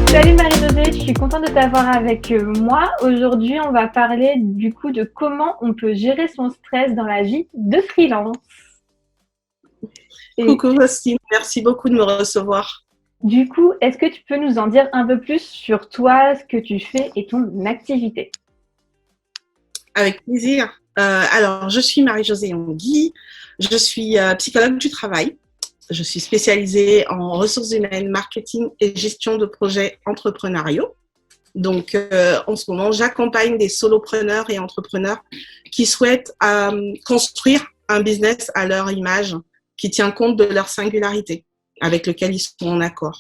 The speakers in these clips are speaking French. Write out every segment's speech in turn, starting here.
Salut Marie-Josée, je suis contente de t'avoir avec moi. Aujourd'hui, on va parler du coup de comment on peut gérer son stress dans la vie de freelance. Et Coucou Faustine, merci beaucoup de me recevoir. du coup, est-ce que tu peux nous en dire un peu plus sur toi, ce que tu fais et ton activité? Avec plaisir. Alors, je suis Marie-Josée Yongui, je suis psychologue du travail. Je suis spécialisée en ressources humaines, marketing et gestion de projets entrepreneuriaux. Donc, en ce moment, j'accompagne des solopreneurs et entrepreneurs qui souhaitent construire un business à leur image, qui tient compte de leur singularité, avec lequel ils sont en accord.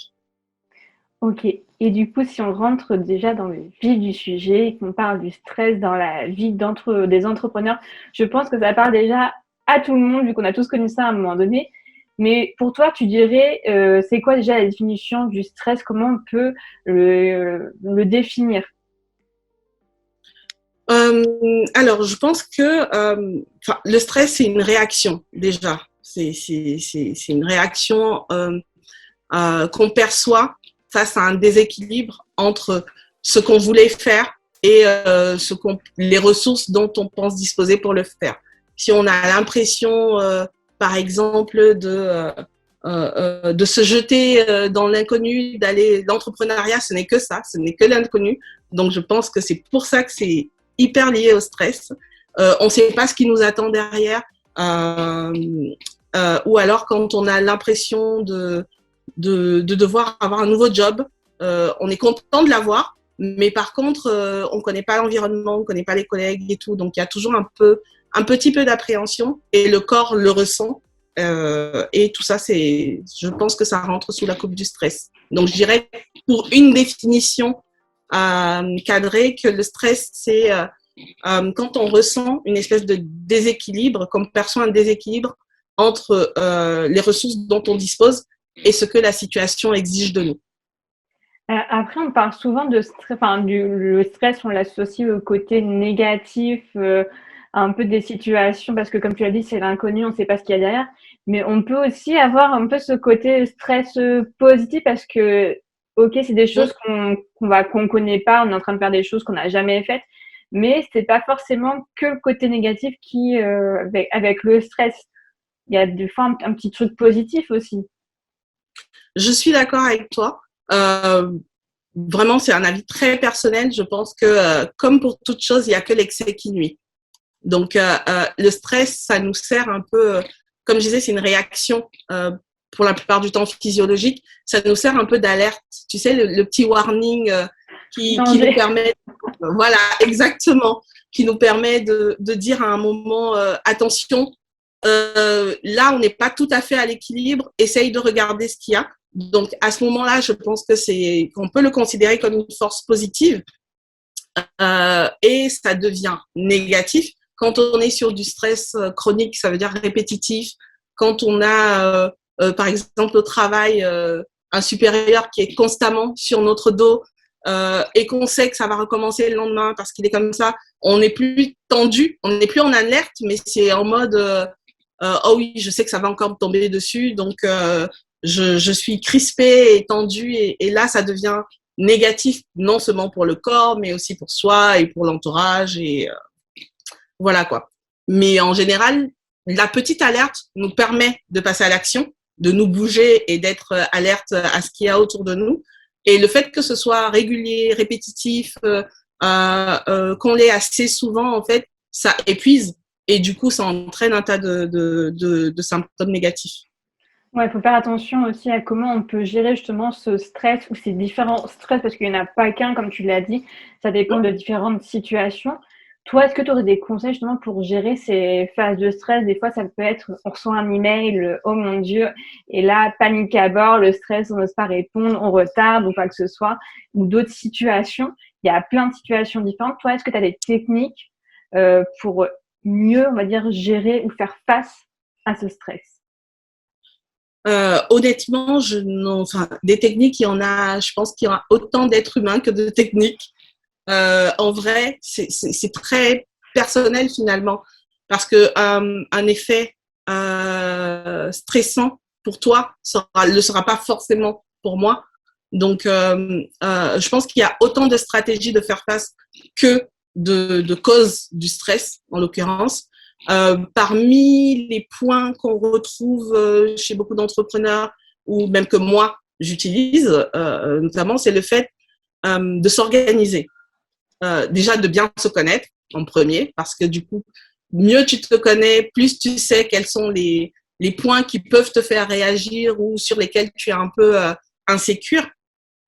Ok. Et du coup, si on rentre déjà dans le vif du sujet et qu'on parle du stress dans la vie des entrepreneurs, je pense que ça parle déjà à tout le monde, vu qu'on a tous connu ça à un moment donné. Mais pour toi, tu dirais, c'est quoi déjà la définition du stress? Comment on peut le définir? Alors, je pense que le stress, c'est une réaction déjà. C'est une réaction qu'on perçoit face à un déséquilibre entre ce qu'on voulait faire et les ressources dont on pense disposer pour le faire. Si on a l'impression, par exemple, de se jeter dans l'inconnu, d'aller l'entrepreneuriat, ce n'est que ça, ce n'est que l'inconnu. Donc, je pense que c'est pour ça que c'est hyper lié au stress. On ne sait pas ce qui nous attend derrière. Euh, ou alors quand on a l'impression de devoir avoir un nouveau job, on est content de l'avoir, mais par contre, on ne connaît pas l'environnement, on ne connaît pas les collègues et tout. Donc, il y a toujours un petit peu d'appréhension et le corps le ressent. Et tout ça, je pense que ça rentre sous la coupe du stress. Donc, je dirais, pour une définition cadrée, que le stress, c'est quand on ressent une espèce de déséquilibre, qu'on perçoit un déséquilibre entre les ressources dont on dispose et ce que la situation exige de nous. Après, on parle souvent de stress, enfin, le stress, on l'associe au côté négatif, un peu des situations, parce que comme tu l'as dit, c'est l'inconnu, on ne sait pas ce qu'il y a derrière. Mais on peut aussi avoir un peu ce côté stress positif parce que, ok, c'est des choses qu'on connaît pas, on est en train de faire des choses qu'on n'a jamais faites, mais c'est pas forcément que le côté négatif qui, avec le stress. Il y a des fois un petit truc positif aussi. Je suis d'accord avec toi. Euh, Vraiment, c'est un avis très personnel. Je pense que, comme pour toute chose, il n'y a que l'excès qui nuit. Donc, le stress, ça nous sert un peu, comme je disais, c'est une réaction pour la plupart du temps physiologique. Ça nous sert un peu d'alerte. Tu sais, le petit warning qui nous Danger. permet, voilà, exactement, qui nous permet de dire à un moment, attention, là, on n'est pas tout à fait à l'équilibre. Essaye de regarder ce qu'il y a. Donc, à ce moment-là, je pense que qu'on peut le considérer comme une force positive et ça devient négatif quand on est sur du stress chronique, ça veut dire répétitif. Quand on a, par exemple, au travail, un supérieur qui est constamment sur notre dos et qu'on sait que ça va recommencer le lendemain parce qu'il est comme ça, on n'est plus tendu, on n'est plus en alerte, mais c'est en mode oh oui, je sais que ça va encore me tomber dessus, donc je suis crispée et tendue, et là, ça devient négatif, non seulement pour le corps, mais aussi pour soi et pour l'entourage, et voilà quoi. Mais en général, la petite alerte nous permet de passer à l'action, de nous bouger et d'être alerte à ce qu'il y a autour de nous. Et le fait que ce soit régulier, répétitif, qu'on l'ait assez souvent, en fait, ça épuise et du coup, ça entraîne un tas de symptômes négatifs. Ouais, il faut faire attention aussi à comment on peut gérer justement ce stress ou ces différents stress, parce qu'il n'y en a pas qu'un, comme tu l'as dit, ça dépend de différentes situations. Toi, est-ce que tu aurais des conseils justement pour gérer ces phases de stress? Des fois, ça peut être, on reçoit un email, oh mon Dieu, et là, panique à bord, le stress, on n'ose pas répondre, on retarde ou quoi que ce soit, ou d'autres situations. Il y a plein de situations différentes. Toi, est-ce que tu as des techniques pour mieux, on va dire, gérer ou faire face à ce stress? Honnêtement, enfin, des techniques, il y en a, je pense qu'il y en a autant d'êtres humains que de techniques. En vrai, c'est très personnel finalement, parce que un effet stressant pour toi le sera pas forcément pour moi. Donc, je pense qu'il y a autant de stratégies de faire face que de causes du stress, en l'occurrence. Parmi les points qu'on retrouve chez beaucoup d'entrepreneurs, ou même que moi, j'utilise, notamment, c'est le fait de s'organiser. Déjà, de bien se connaître en premier, parce que du coup, mieux tu te connais, plus tu sais quels sont les points qui peuvent te faire réagir ou sur lesquels tu es un peu insécure.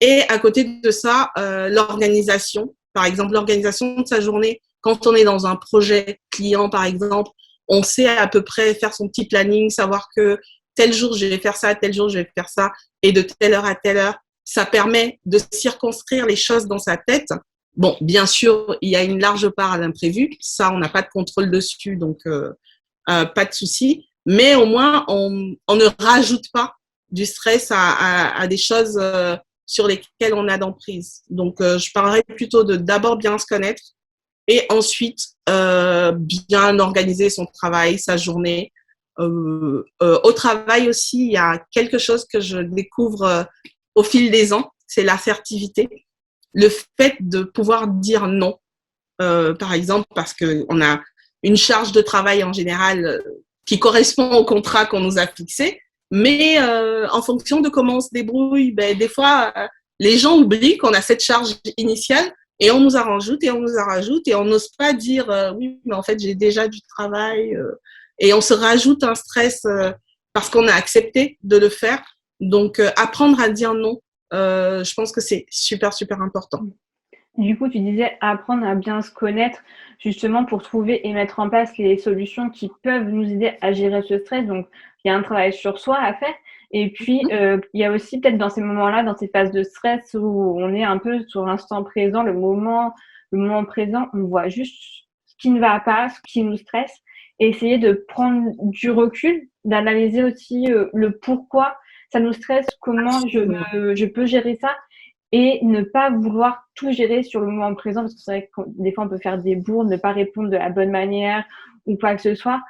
Et à côté de ça, l'organisation. Par exemple, l'organisation de sa journée. Quand on est dans un projet client, par exemple, on sait à peu près faire son petit planning, savoir que tel jour, je vais faire ça, tel jour, je vais faire ça, et de telle heure à telle heure. Ça permet de circonscrire les choses dans sa tête. Bon, bien sûr, il y a une large part à l'imprévu. Ça, on n'a pas de contrôle dessus, donc pas de souci. Mais au moins, on ne rajoute pas du stress à des choses sur lesquelles on a d'emprise. Donc, je parlerais plutôt de d'abord bien se connaître et ensuite bien organiser son travail, sa journée. Au travail aussi, il y a quelque chose que je découvre au fil des ans, c'est l'assertivité. Le fait de pouvoir dire non, par exemple, parce qu'on a une charge de travail en général qui correspond au contrat qu'on nous a fixé, mais en fonction de comment on se débrouille, ben, des fois, les gens oublient qu'on a cette charge initiale et on nous en rajoute et on nous en rajoute et on n'ose pas dire oui, mais en fait, j'ai déjà du travail et on se rajoute un stress parce qu'on a accepté de le faire. Donc, apprendre à dire non, je pense que c'est super, super important. Du coup, tu disais apprendre à bien se connaître, justement pour trouver et mettre en place les solutions qui peuvent nous aider à gérer ce stress. Donc, il y a un travail sur soi à faire. Et puis, il y a aussi peut-être dans ces moments-là, dans ces phases de stress où on est un peu sur l'instant présent, le moment présent, on voit juste ce qui ne va pas, ce qui nous stresse, et essayer de prendre du recul, d'analyser aussi le pourquoi ça nous stresse, comment je peux gérer ça et ne pas vouloir tout gérer sur le moment présent, parce que c'est vrai que des fois on peut faire des bourdes, ne pas répondre de la bonne manière ou quoi que ce soit.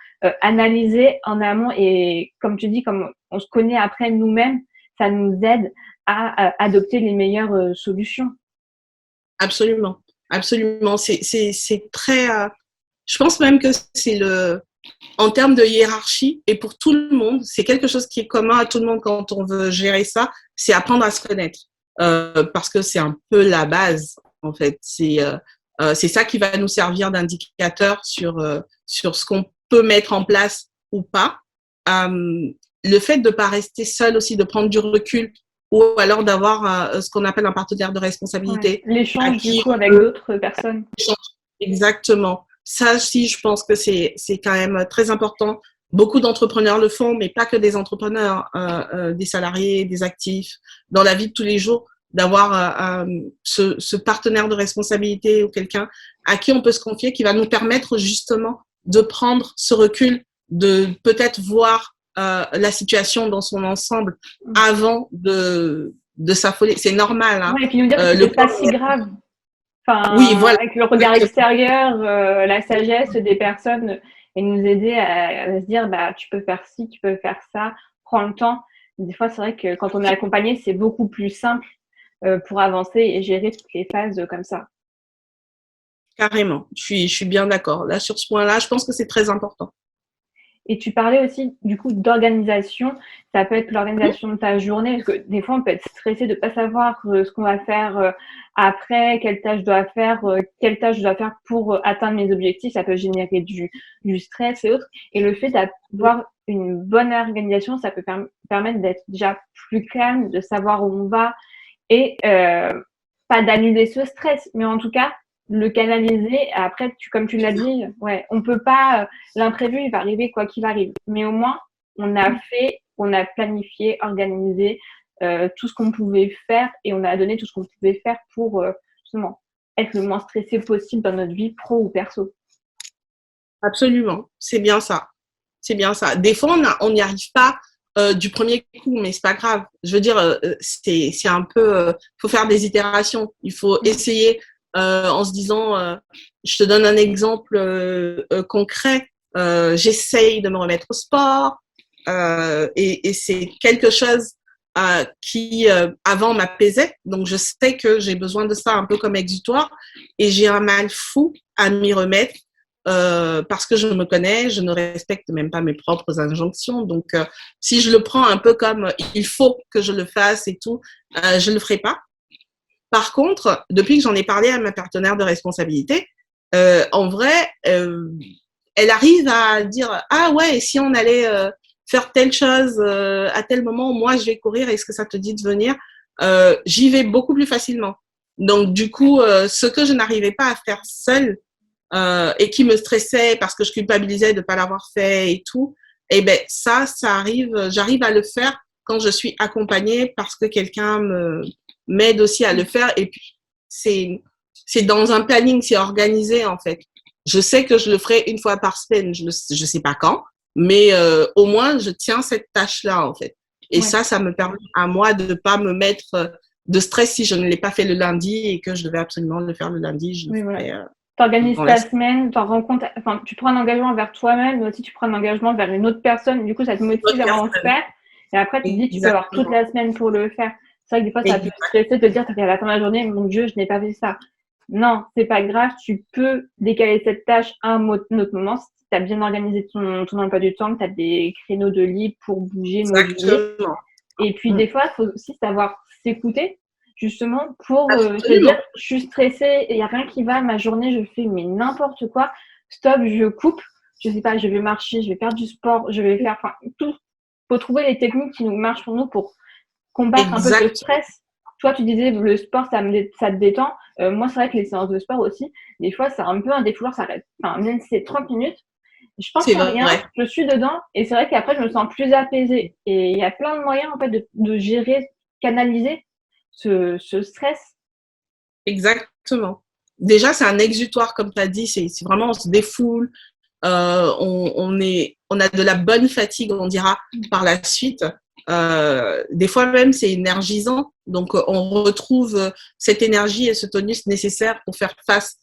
Analyser en amont et comme tu dis, comme on se connaît après nous-mêmes, ça nous aide à adopter les meilleures solutions. Absolument, absolument. C'est très. Je pense même que c'est en termes de hiérarchie et pour tout le monde, c'est quelque chose qui est commun à tout le monde quand on veut gérer ça, c'est apprendre à se connaître. Parce que c'est un peu la base, en fait. C'est ça qui va nous servir d'indicateur sur ce qu'on peut mettre en place ou pas. Le fait de ne pas rester seul aussi, de prendre du recul ou alors d'avoir ce qu'on appelle un partenaire de Ouais. responsabilité à L'échange du qui coup on avec peut d'autres personnes. échanger. Exactement. Ça aussi, je pense que c'est quand même très important. Beaucoup d'entrepreneurs le font, mais pas que des entrepreneurs, des salariés, des actifs, dans la vie de tous les jours, d'avoir ce partenaire de responsabilité ou quelqu'un à qui on peut se confier, qui va nous permettre justement de prendre ce recul, de peut-être voir la situation dans son ensemble avant de s'affoler. C'est normal, hein. Ouais, et puis nous dire que c'est Le peut-être pas si grave. Oui, Enfin, voilà. avec le regard extérieur, la sagesse des personnes et nous aider à se dire, bah, tu peux faire ci, tu peux faire ça, prends le temps. Des fois, c'est vrai que quand on est accompagné, c'est beaucoup plus simple pour avancer et gérer toutes les phases comme ça. Carrément, je suis bien d'accord. Là, sur ce point-là, je pense que c'est très important. Et tu parlais aussi du coup d'organisation. Ça peut être l'organisation de ta journée, parce que des fois on peut être stressé de pas savoir ce qu'on va faire après, quelle tâche je dois faire pour atteindre mes objectifs. Ça peut générer du stress et autres. Et le fait d'avoir une bonne organisation, ça peut permettre d'être déjà plus calme, de savoir où on va et pas d'annuler ce stress, mais en tout cas le canaliser. Après, comme tu l'as dit, ouais, on peut pas l'imprévu, il va arriver quoi qu'il arrive, mais au moins on a planifié, organisé tout ce qu'on pouvait faire et on a donné tout ce qu'on pouvait faire pour justement être le moins stressé possible dans notre vie pro ou perso. Absolument, c'est bien ça. C'est bien ça. Des fois, on n'y arrive pas du premier coup, mais c'est pas grave. Je veux dire, c'est un peu, faut faire des itérations. Il faut essayer en se disant, je te donne un exemple concret. J'essaye de me remettre au sport et c'est quelque chose qui avant m'apaisait. Donc, je sais que j'ai besoin de ça un peu comme exutoire et j'ai un mal fou à m'y remettre parce que je me connais, je ne respecte même pas mes propres injonctions. Donc, si je le prends un peu comme il faut que je le fasse et tout, je ne le ferai pas. Par contre, depuis que j'en ai parlé à ma partenaire de responsabilité, en vrai, elle arrive à dire ah ouais, et si on allait faire telle chose à tel moment, moi je vais courir, est-ce que ça te dit de venir? J'y vais beaucoup plus facilement. Donc du coup, ce que je n'arrivais pas à faire seule et qui me stressait parce que je culpabilisais de ne pas l'avoir fait et tout, et ben ça arrive, j'arrive à le faire quand je suis accompagnée parce que quelqu'un m'aide aussi à le faire. Et puis c'est dans un planning, c'est organisé en fait. Je sais que je le ferai une fois par semaine, je sais pas quand, mais au moins je tiens cette tâche-là en fait. Et ça me permet à moi de ne pas me mettre de stress si je ne l'ai pas fait le lundi et que je devais absolument le faire le lundi. Je le ferai, tu organises ta semaine, enfin, tu prends un engagement vers toi-même, mais aussi tu prends un engagement vers une autre personne. Du coup, ça te motive à en faire. Et après, tu te dis, tu peux avoir toute la semaine pour le faire. C'est vrai que des fois, ça peut te stresser de te dire, à la fin de la journée, mon Dieu, je n'ai pas fait ça. Non, c'est pas grave. Tu peux décaler cette tâche à un autre moment. Si tu as bien organisé ton emploi du temps, que tu as des créneaux de libre pour bouger, moduler. Et puis, des fois, il faut aussi savoir s'écouter, justement, pour se dire, je suis stressée, il n'y a rien qui va, ma journée, je fais mais n'importe quoi. Stop, je coupe. Je sais pas, je vais marcher, je vais faire du sport, je vais faire tout. Il faut trouver les techniques qui nous marchent pour nous pour combattre un peu ce stress. Toi, tu disais, le sport, ça te détend. Moi, c'est vrai que les séances de sport aussi, des fois, c'est un peu un défouloir, ça reste, même si c'est 30 minutes, je pense à rien, je suis dedans, et c'est vrai qu'après, je me sens plus apaisée. Et il y a plein de moyens, en fait, de gérer, canaliser ce stress. Exactement. Déjà, c'est un exutoire, comme tu as dit, c'est vraiment, on se défoule, on a de la bonne fatigue, on dira, par la suite. Des fois même, c'est énergisant. Donc, on retrouve cette énergie et ce tonus nécessaire pour faire face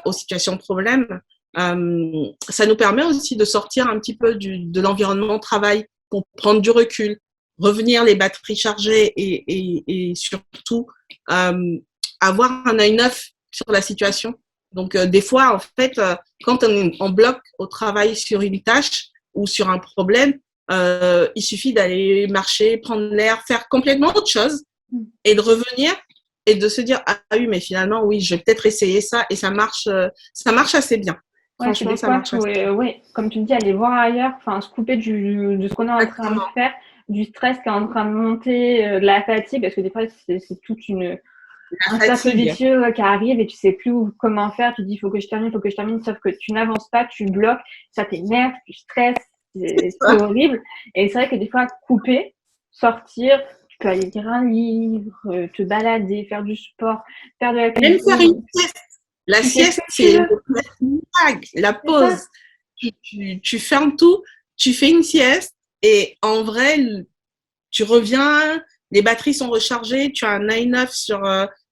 aux situations de problème. Ça nous permet aussi de sortir un petit peu de l'environnement de travail pour prendre du recul, revenir les batteries chargées et surtout avoir un œil neuf sur la situation. Donc, des fois, en fait, quand on bloque au travail sur une tâche ou sur un problème, il suffit d'aller marcher, prendre l'air, faire complètement autre chose et de revenir et de se dire ah oui, mais finalement, oui, je vais peut-être essayer ça et ça marche assez bien. Franchement, ça marche assez bien. Oui, comme tu dis, aller voir ailleurs, se couper de ce qu'on est en train de faire, du stress qui est en train de monter, de la fatigue, parce que des fois, c'est toute un cercle vicieux qui arrive et tu sais plus comment faire. Tu te dis, il faut que je termine, sauf que tu n'avances pas, tu bloques, ça t'énerve, tu stresses, c'est horrible. Et c'est vrai que des fois, couper, sortir, tu peux aller lire un livre, te balader, faire du sport, faire de la cuisine. Même faire une sieste. La sieste, c'est la pause. Tu fermes tout, tu fais une sieste et en vrai, tu reviens, les batteries sont rechargées, tu as un œil neuf sur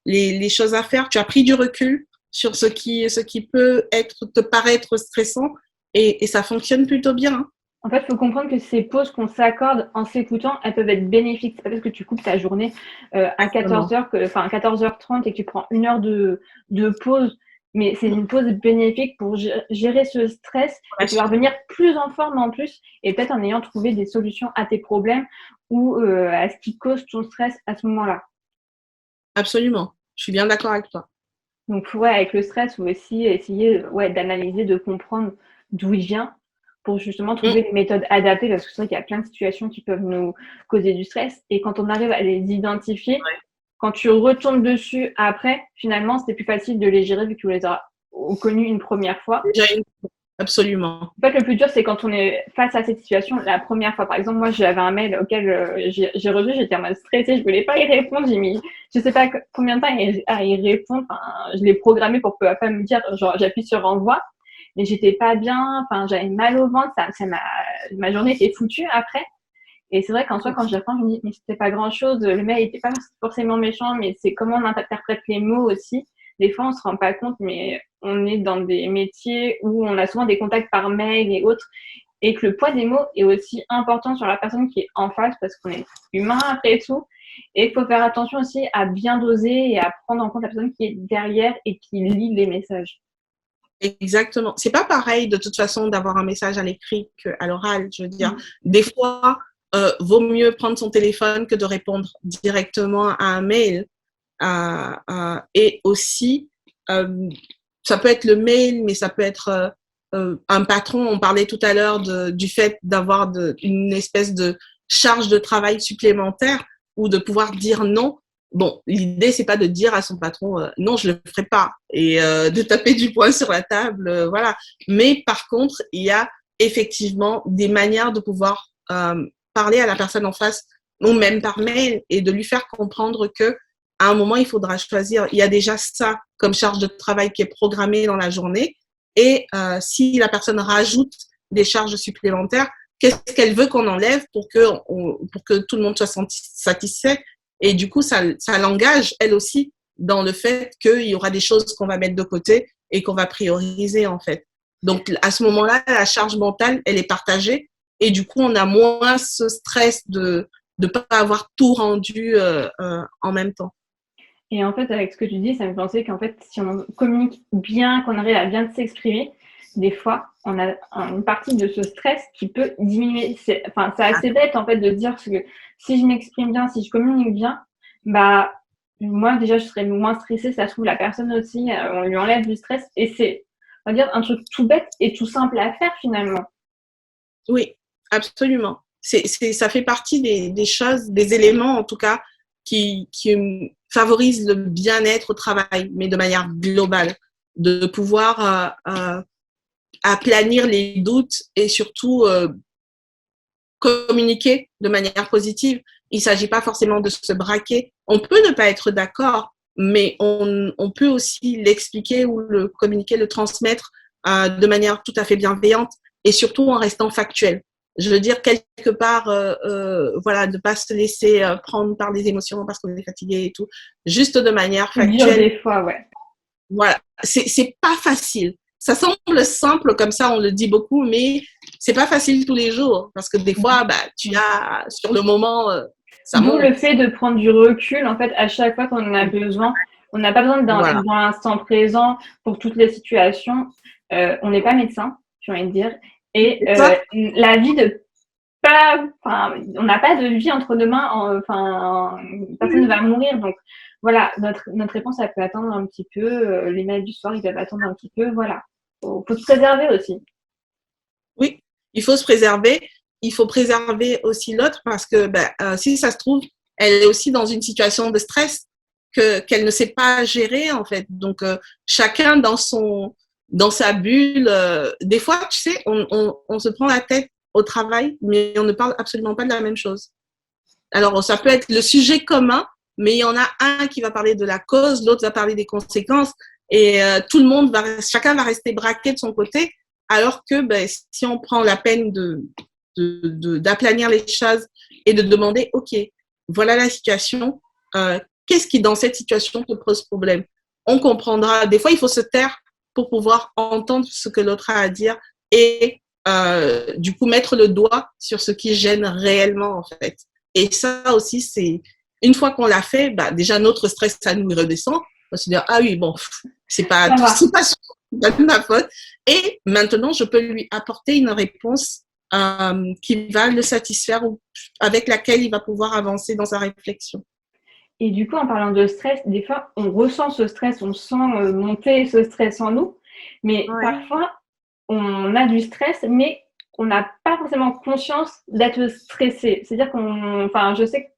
les choses à faire, tu as pris du recul sur ce qui peut te paraître stressant et ça fonctionne plutôt bien. Hein. En fait, il faut comprendre que ces pauses qu'on s'accorde en s'écoutant, elles peuvent être bénéfiques. C'est pas parce que tu coupes ta journée à 14h, 14h30 et que tu prends une heure de pause, mais c'est une pause bénéfique pour gérer ce stress et tu vas revenir plus en forme en plus et peut-être en ayant trouvé des solutions à tes problèmes ou à ce qui cause ton stress à ce moment-là. Absolument. Je suis bien d'accord avec toi. Donc, avec le stress, il faut aussi essayer d'analyser, de comprendre d'où il vient pour justement trouver des méthodes adaptées parce que c'est vrai qu'il y a plein de situations qui peuvent nous causer du stress et quand on arrive à les identifier, quand tu retombes dessus après, finalement, c'est plus facile de les gérer vu que tu les as connus une première fois. Absolument. En fait, le plus dur, c'est quand on est face à cette situation la première fois. Par exemple, moi, j'avais un mail auquel j'ai reçu, j'étais en mode stressée, je voulais pas y répondre. J'ai mis, je sais pas combien de temps à y répondre. Je l'ai programmé pour pas me dire, genre, j'appuie sur envoi. Mais j'étais pas bien, j'avais mal au ventre, ma journée était foutue après. Et c'est vrai qu'en soi, quand j'y reprends, je me dis, mais c'était pas grand chose. Le mail était pas forcément méchant, mais c'est comment on interprète les mots aussi. Des fois, on se rend pas compte, mais on est dans des métiers où on a souvent des contacts par mail et autres. et que le poids des mots est aussi important sur la personne qui est en face parce qu'on est humain après tout. Et il faut faire attention aussi à bien doser et à prendre en compte la personne qui est derrière et qui lit les messages. Exactement. C'est pas pareil de toute façon d'avoir un message à l'écrit qu'à l'oral. Je veux dire, des fois, vaut mieux prendre son téléphone que de répondre directement à un mail. Et aussi, ça peut être le mail, mais ça peut être un patron. On parlait tout à l'heure du fait d'avoir une espèce de charge de travail supplémentaire ou de pouvoir dire non. Bon, l'idée, c'est pas de dire à son patron non, je le ferai pas et de taper du poing sur la table, voilà. Mais par contre, il y a effectivement des manières de pouvoir parler à la personne en face, ou même par mail, et de lui faire comprendre que à un moment, il faudra choisir. Il y a déjà ça comme charge de travail qui est programmée dans la journée, et si la personne rajoute des charges supplémentaires, qu'est-ce qu'elle veut qu'on enlève pour que tout le monde soit satisfait. Et du coup, ça l'engage, elle aussi, dans le fait qu'il y aura des choses qu'on va mettre de côté et qu'on va prioriser, en fait. Donc, à ce moment-là, la charge mentale, elle est partagée. Et du coup, on a moins ce stress de ne pas avoir tout rendu en même temps. Et en fait, avec ce que tu dis, ça me fait penser qu'en fait, si on communique bien, qu'on arrive à bien s'exprimer, des fois, on a une partie de ce stress qui peut diminuer. C'est assez bête, en fait, de dire que si je m'exprime bien, si je communique bien, bah, moi, déjà, je serais moins stressée. Ça se trouve, la personne aussi, on lui enlève du stress. Et c'est, on va dire, un truc tout bête et tout simple à faire, finalement. Oui, absolument. Ça fait partie des choses, des éléments, en tout cas, qui favorisent le bien-être au travail, mais de manière globale. De pouvoir aplanir les doutes et surtout communiquer de manière positive. Il ne s'agit pas forcément de se braquer. On peut ne pas être d'accord, mais on peut aussi l'expliquer ou le communiquer, le transmettre de manière tout à fait bienveillante et surtout en restant factuel. Je veux dire, quelque part, voilà, de ne pas se laisser prendre par les émotions parce qu'on est fatigué et tout, juste de manière factuelle. Des fois, ouais. Voilà, c'est pas facile. Ça semble simple comme ça, on le dit beaucoup, mais c'est pas facile tous les jours parce que des fois, bah, tu as sur le moment, ça D'où monte. le fait de prendre du recul, en fait, à chaque fois qu'on en a besoin. On n'a pas besoin Voilà. d'un instant présent pour toutes les situations. On n'est pas médecin, j'ai envie de dire. Et la vie de pas, enfin, on n'a pas de vie entre deux mains. Enfin, personne ne va mourir. Donc, voilà, notre réponse, elle peut attendre un petit peu. Les mails du soir, ils peuvent attendre un petit peu. Voilà. Faut se préserver aussi. Oui, il faut se préserver. Il faut préserver aussi l'autre parce que ben, si ça se trouve, elle est aussi dans une situation de stress qu'elle ne sait pas gérer en fait. Donc chacun dans sa bulle. Des fois, tu sais, on se prend la tête au travail, mais on ne parle absolument pas de la même chose. Alors ça peut être le sujet commun, mais il y en a un qui va parler de la cause, l'autre va parler des conséquences, et tout le monde chacun va rester braqué de son côté. Alors que ben, si on prend la peine d'aplanir les choses et de demander, OK, voilà la situation, qu'est-ce qui dans cette situation te pose problème? On comprendra. Des fois, il faut se taire pour pouvoir entendre ce que l'autre a à dire et du coup mettre le doigt sur ce qui gêne réellement en fait. Et ça aussi, c'est une fois qu'on l'a fait, bah, déjà notre stress, ça nous redescend. On va se dire, ah oui, bon, c'est pas de ma faute. Et maintenant, je peux lui apporter une réponse qui va le satisfaire ou avec laquelle il va pouvoir avancer dans sa réflexion. Et du coup, en parlant de stress, des fois, on ressent ce stress, on sent monter ce stress en nous, mais parfois, on a du stress, mais on n'a pas forcément conscience d'être stressé. C'est-à-dire je sais que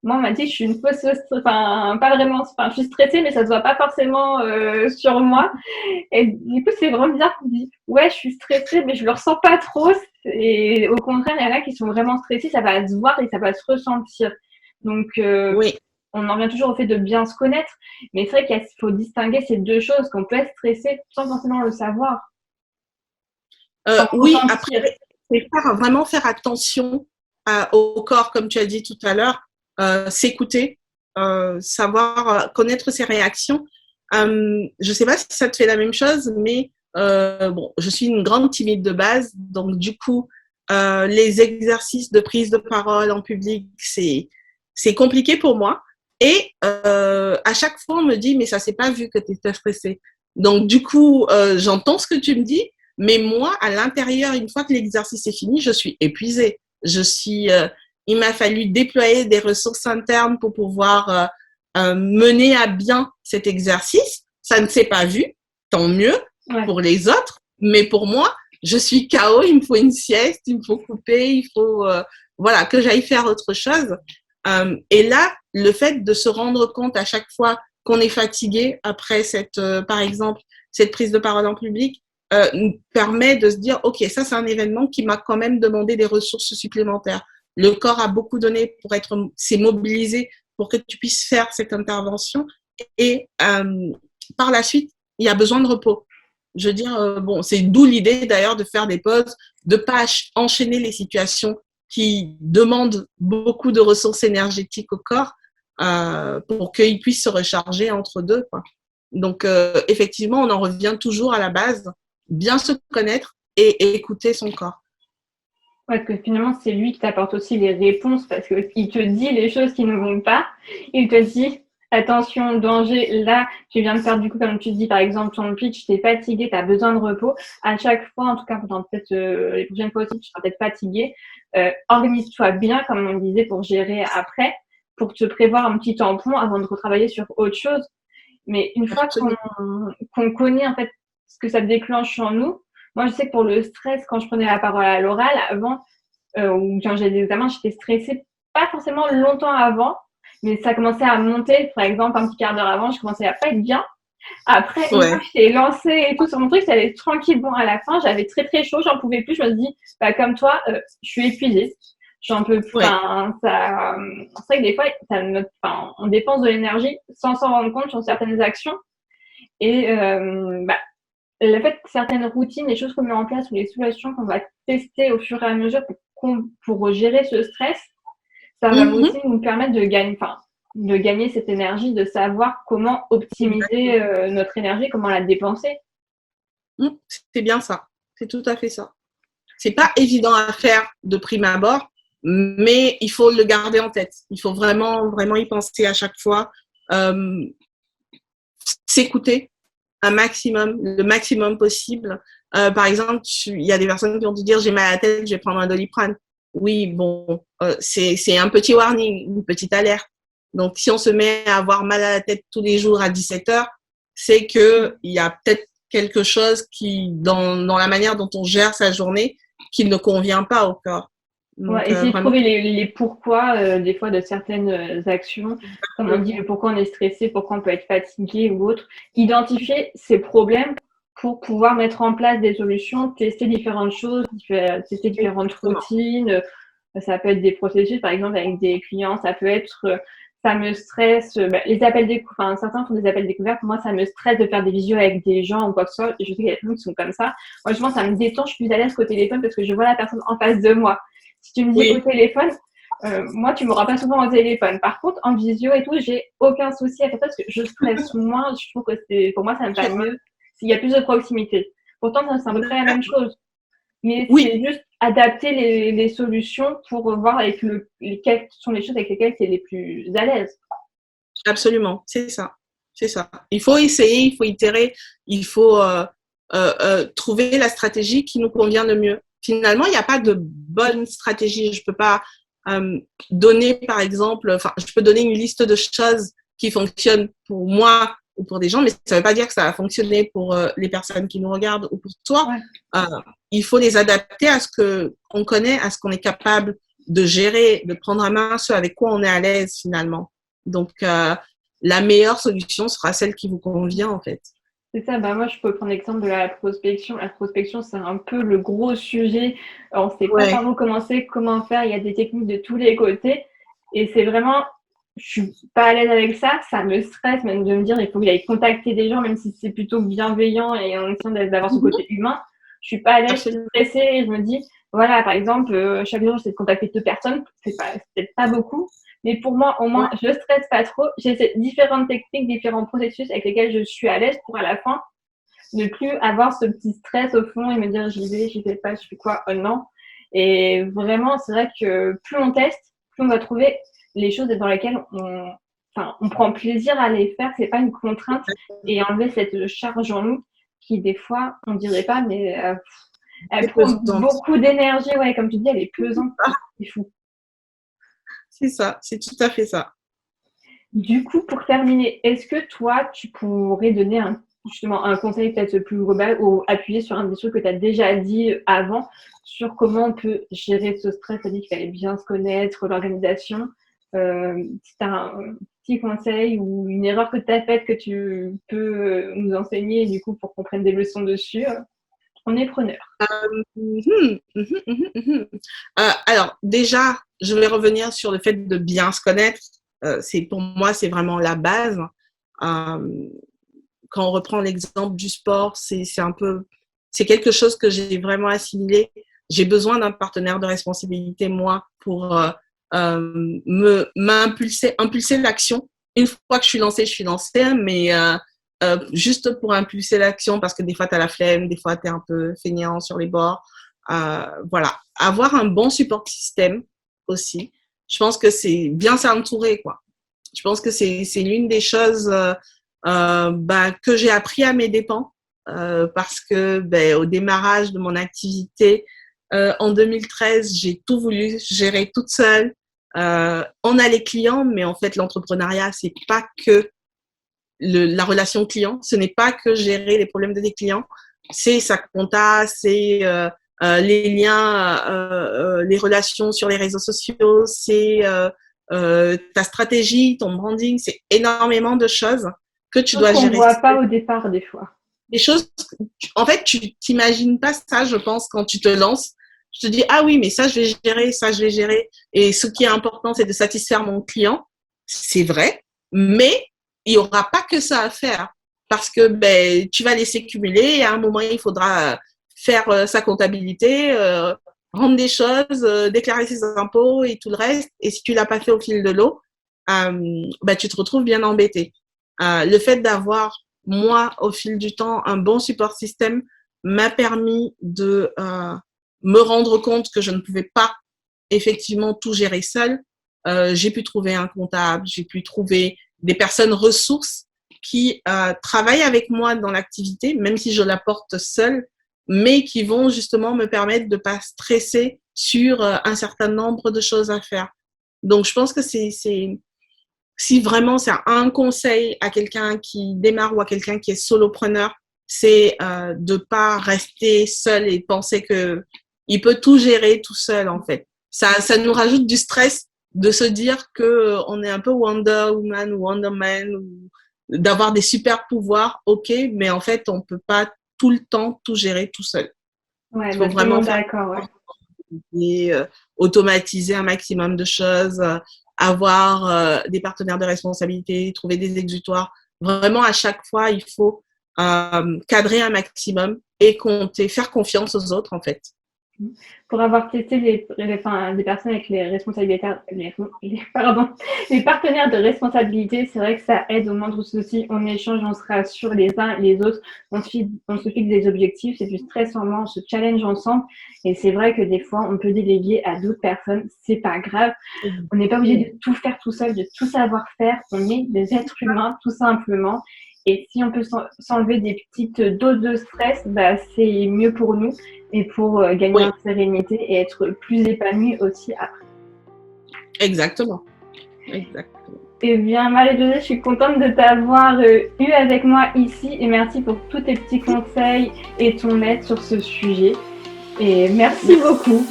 moi, on m'a dit que je suis une fausse, pas vraiment, je suis stressée, mais ça se voit pas forcément sur moi. Et du coup, c'est vraiment bizarre qu'on dit, ouais, je suis stressée, mais je le ressens pas trop. Et au contraire, il y en a qui sont vraiment stressés, ça va se voir et ça va se ressentir. Donc, on en revient toujours au fait de bien se connaître, mais c'est vrai qu'il faut distinguer ces deux choses, qu'on peut être stressé sans forcément le savoir. Oui, après, c'est vraiment faire attention au corps, comme tu as dit tout à l'heure, s'écouter, savoir connaître ses réactions. Je ne sais pas si ça te fait la même chose, mais Bon, je suis une grande timide de base, donc du coup, les exercices de prise de parole en public, c'est compliqué pour moi. Et à chaque fois, on me dit, mais ça s'est pas vu que tu étais stressée. Donc du coup, j'entends ce que tu me dis, mais moi, à l'intérieur, une fois que l'exercice est fini, je suis épuisée. Il m'a fallu déployer des ressources internes pour pouvoir mener à bien cet exercice. Ça ne s'est pas vu, tant mieux pour les autres, mais pour moi, je suis KO, il me faut une sieste, il me faut couper, il faut voilà, que j'aille faire autre chose. Et là, le fait de se rendre compte à chaque fois qu'on est fatigué après par exemple, cette prise de parole en public, nous permet de se dire, OK, ça, c'est un événement qui m'a quand même demandé des ressources supplémentaires. Le corps a beaucoup donné s'est mobilisé pour que tu puisses faire cette intervention. Et par la suite, il y a besoin de repos. Je veux dire, bon, c'est d'où l'idée d'ailleurs de faire des pauses, de pas enchaîner les situations qui demandent beaucoup de ressources énergétiques au corps pour qu'il puisse se recharger entre deux, quoi. Donc, effectivement, on en revient toujours à la base, bien se connaître et écouter son corps. Ouais, parce que finalement, c'est lui qui t'apporte aussi les réponses parce qu'il te dit les choses qui ne vont pas. Il te dit, attention, danger, là, tu viens de faire du coup, comme tu dis, par exemple, ton pitch, t'es fatigué, t'as besoin de repos. À chaque fois, en tout cas, pendant peut-être les prochaines fois aussi, tu seras peut-être fatigué. Organise-toi bien, comme on disait, pour gérer après, pour te prévoir un petit tampon avant de retravailler sur autre chose. Mais une fois qu'on connaît en fait ce que ça déclenche en nous, moi je sais que pour le stress, quand je prenais la parole à l'oral avant, ou quand j'ai des examens, j'étais stressée pas forcément longtemps avant, mais ça commençait à monter. Par exemple, un petit quart d'heure avant, je commençais à pas être bien. Après, une fois que j'étais lancée et tout sur mon truc, ça allait tranquille. Bon, à la fin, j'avais très très chaud, j'en pouvais plus. Je me suis dit, bah, comme toi, je suis épuisée. J'en peux plus. Enfin, c'est vrai que des fois, on dépense de l'énergie sans s'en rendre compte sur certaines actions. Et bah, le fait que certaines routines, les choses qu'on met en place ou les solutions qu'on va tester au fur et à mesure pour gérer ce stress, ça va aussi nous permettre de gagner cette énergie, de savoir comment optimiser notre énergie, comment la dépenser. C'est bien ça. C'est tout à fait ça. C'est pas évident à faire de prime abord, mais il faut le garder en tête. Il faut vraiment, vraiment y penser à chaque fois. S'écouter un maximum, le maximum possible. Par exemple, il y a des personnes qui vont te dire j'ai mal à la tête, je vais prendre un Doliprane. Oui, bon, c'est un petit warning, une petite alerte. Donc, si on se met à avoir mal à la tête tous les jours à 17 heures, c'est qu'il y a peut-être quelque chose dans la manière dont on gère sa journée, qui ne convient pas au corps. Donc, essayer de trouver les pourquoi des fois de certaines actions, comme on dit, le pourquoi on est stressé, pourquoi on peut être fatigué ou autre. Identifier ces problèmes pour pouvoir mettre en place des solutions, tester différentes choses, tester différentes routines. Ça peut être des processus, par exemple, avec des clients, ça peut être ça me stresse, les appels découvertes, certains font des appels découvertes, moi ça me stresse de faire des visios avec des gens ou quoi que ce soit, et je sais qu'il y a des gens qui sont comme ça. Moi, je pense que ça me détend, je suis plus à l'aise qu'au téléphone parce que je vois la personne en face de moi. Si tu me dis au téléphone, moi, tu m'auras pas souvent au téléphone. Par contre, en visio et tout, j'ai aucun souci à faire ça parce que je stresse moins. Je trouve que pour moi, ça me va mieux s'il y a plus de proximité. Pourtant, c'est à peu près la même chose. Mais c'est juste adapter les solutions pour voir quelles sont les choses avec lesquelles tu es les plus à l'aise. Absolument, c'est ça. C'est ça. Il faut essayer, il faut itérer, il faut trouver la stratégie qui nous convient le mieux. Finalement, il n'y a pas de bonne stratégie. Je peux pas donner, par exemple, je peux donner une liste de choses qui fonctionnent pour moi ou pour des gens, mais ça ne veut pas dire que ça va fonctionner pour les personnes qui nous regardent ou pour toi. Ouais. Il faut les adapter à ce qu'on connaît, à ce qu'on est capable de gérer, de prendre à main, ce avec quoi on est à l'aise finalement. Donc, la meilleure solution sera celle qui vous convient en fait. C'est ça, moi je peux prendre l'exemple de la prospection. La prospection, c'est un peu le gros sujet. On ne sait pas par où commencer, comment faire. Il y a des techniques de tous les côtés. Et c'est vraiment, je ne suis pas à l'aise avec ça. Ça me stresse même de me dire il faut que j'aille contacter des gens, même si c'est plutôt bienveillant et en essayant d'avoir ce côté humain. Je ne suis pas à l'aise, je suis stressée et je me dis, voilà, par exemple, chaque jour j'essaie de contacter 2 personnes. C'est peut-être pas beaucoup. Mais pour moi, au moins, je stresse pas trop. J'ai différentes techniques, différents processus avec lesquels je suis à l'aise pour à la fin ne plus avoir ce petit stress au fond et me dire j'y vais pas, je fais quoi, oh non. Et vraiment, c'est vrai que plus on teste, plus on va trouver les choses dans lesquelles on prend plaisir à les faire, c'est pas une contrainte, et enlever cette charge en nous qui, des fois, on dirait pas, mais elle prend beaucoup d'énergie, ouais, comme tu dis, elle est pesante, c'est fou. C'est ça, c'est tout à fait ça. Du coup, pour terminer, est-ce que toi, tu pourrais donner justement un conseil peut-être plus global ou appuyer sur un des trucs que tu as déjà dit avant sur comment on peut gérer ce stress? Tu as dit qu'il fallait bien se connaître, l'organisation. Si tu as un petit conseil ou une erreur que tu as faite que tu peux nous enseigner du coup pour qu'on prenne des leçons dessus, on est preneur. Alors, déjà, je vais revenir sur le fait de bien se connaître. Pour moi, c'est vraiment la base. Quand on reprend l'exemple du sport, c'est quelque chose que j'ai vraiment assimilé. J'ai besoin d'un partenaire de responsabilité, moi, pour impulser l'action. Une fois que je suis lancée, mais juste pour impulser l'action, parce que des fois, tu as la flemme, des fois, tu es un peu feignant sur les bords. Voilà. Avoir un bon support système aussi. Je pense que c'est bien s'entourer, quoi. Je pense que c'est l'une des choses que j'ai appris à mes dépens parce que au démarrage de mon activité en 2013, j'ai tout voulu gérer toute seule. On a les clients, mais en fait, l'entrepreneuriat, c'est pas que la relation client, ce n'est pas que gérer les problèmes de tes clients, c'est sa compta, c'est les liens, les relations sur les réseaux sociaux, c'est ta stratégie, ton branding, c'est énormément de choses que tu dois gérer. On ne voit pas au départ des fois. Des choses, en fait, tu t'imagines pas ça, je pense, quand tu te lances. Je te dis, ah oui, mais ça, je vais gérer, ça, je vais gérer. Et ce qui est important, c'est de satisfaire mon client. C'est vrai, mais il n'y aura pas que ça à faire parce que tu vas laisser cumuler et à un moment, il faudra faire sa comptabilité, rendre des choses, déclarer ses impôts et tout le reste. Et si tu l'as pas fait au fil de l'eau, tu te retrouves bien embêté. Le fait d'avoir, moi, au fil du temps, un bon support système m'a permis de me rendre compte que je ne pouvais pas effectivement tout gérer seule. J'ai pu trouver un comptable, j'ai pu trouver des personnes ressources qui travaillent avec moi dans l'activité, même si je la porte seule, mais qui vont justement me permettre de ne pas stresser sur un certain nombre de choses à faire. Donc, je pense que si vraiment c'est un conseil à quelqu'un qui démarre ou à quelqu'un qui est solopreneur, c'est de ne pas rester seul et penser qu'il peut tout gérer tout seul, en fait. Ça nous rajoute du stress de se dire qu'on est un peu Wonder Woman ou Wonder Man, ou d'avoir des super pouvoirs, ok, mais en fait, on ne peut pas tout le temps tout gérer tout seul. Ouais, il faut vraiment d'accord, ouais. Et automatiser un maximum de choses, avoir des partenaires de responsabilité, trouver des exutoires. Vraiment, à chaque fois, il faut cadrer un maximum et compter, faire confiance aux autres, en fait. Pour avoir testé des personnes avec les responsabilités, les partenaires de responsabilité, c'est vrai que ça aide au moindre souci. On échange, on se rassure les uns les autres, on se fixe des objectifs, c'est du stress en moins, on se challenge ensemble. Et c'est vrai que des fois, on peut déléguer à d'autres personnes, c'est pas grave. On n'est pas obligé de tout faire tout seul, de tout savoir faire. On est des êtres humains, tout simplement. Et si on peut s'enlever des petites doses de stress, c'est mieux pour nous et pour gagner en sérénité et être plus épanoui aussi après. Exactement. Eh bien, Marie-Josée, je suis contente de t'avoir eu avec moi ici et merci pour tous tes petits conseils et ton aide sur ce sujet. Et merci beaucoup.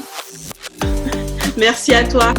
Merci à toi.